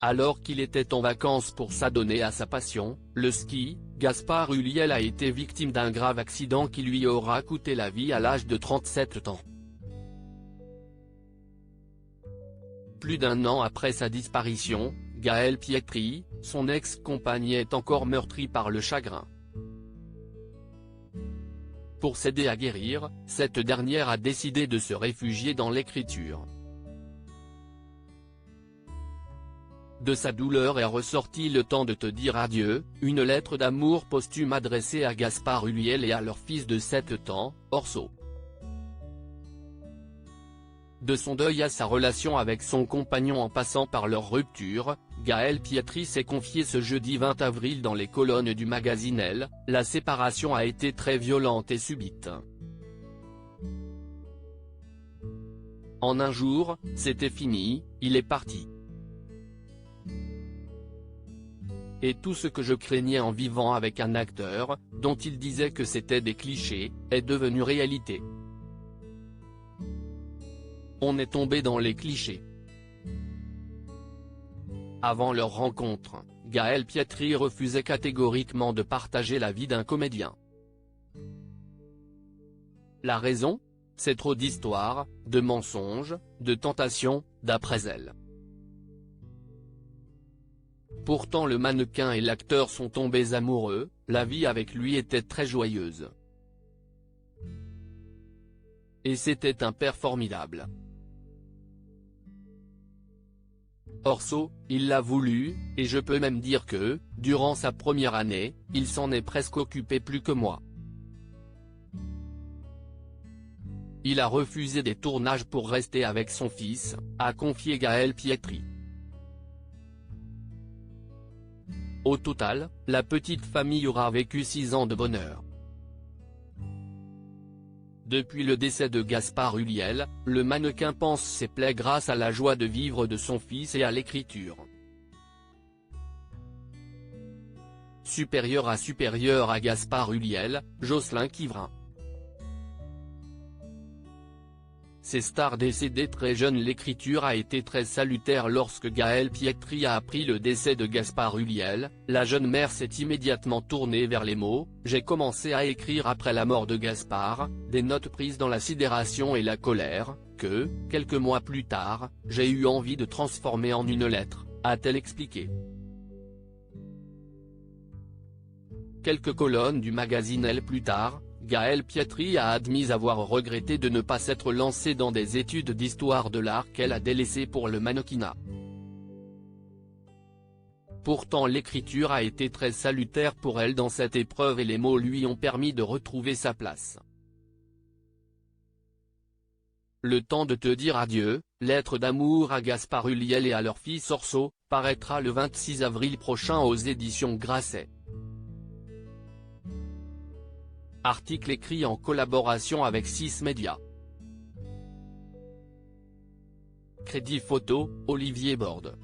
Alors qu'il était en vacances pour s'adonner à sa passion, le ski, Gaspard Ulliel a été victime d'un grave accident qui lui aura coûté la vie à l'âge de 37 ans. Plus d'un an après sa disparition, Gaëlle Pietri, son ex-compagne, est encore meurtrie par le chagrin. Pour s'aider à guérir, cette dernière a décidé de se réfugier dans l'écriture. De sa douleur est ressorti Le temps de te dire adieu, une lettre d'amour posthume adressée à Gaspard Ulliel et à leur fils de 7 ans, Orso. De son deuil à sa relation avec son compagnon en passant par leur rupture, Gaëlle Pietri s'est confiée ce jeudi 20 avril dans les colonnes du magazine Elle. La séparation a été très violente et subite. En un jour, c'était fini, il est parti. Et tout ce que je craignais en vivant avec un acteur, dont il disait que c'était des clichés, est devenu réalité. On est tombé dans les clichés. Avant leur rencontre, Gaëlle Pietri refusait catégoriquement de partager la vie d'un comédien. La raison ? C'est trop d'histoires, de mensonges, de tentations, d'après elle. Pourtant le mannequin et l'acteur sont tombés amoureux, la vie avec lui était très joyeuse. Et c'était un père formidable. Orso, il l'a voulu, et je peux même dire que, durant sa première année, il s'en est presque occupé plus que moi. Il a refusé des tournages pour rester avec son fils, a confié Gaëlle Pietri. Au total, la petite famille aura vécu 6 ans de bonheur. Depuis le décès de Gaspard Ulliel, le mannequin panse ses plaies grâce à la joie de vivre de son fils et à l'écriture. Supérieur à Gaspard Ulliel, Jocelyn Quivrin. Ces stars décédées très jeunes. L'écriture a été très salutaire lorsque Gaëlle Pietri a appris le décès de Gaspard Ulliel. La jeune mère s'est immédiatement tournée vers les mots. J'ai commencé à écrire après la mort de Gaspard, des notes prises dans la sidération et la colère, que, quelques mois plus tard, j'ai eu envie de transformer en une lettre, a-t-elle expliqué. Quelques colonnes du magazine Elle plus tard, Gaëlle Pietri a admis avoir regretté de ne pas s'être lancée dans des études d'histoire de l'art qu'elle a délaissées pour le mannequinat. Pourtant l'écriture a été très salutaire pour elle dans cette épreuve et les mots lui ont permis de retrouver sa place. Le temps de te dire adieu, lettre d'amour à Gaspard Ulliel et à leur fils Orso, paraîtra le 26 avril prochain aux éditions Grasset. Article écrit en collaboration avec 6 médias. Crédit photo, Olivier Borde.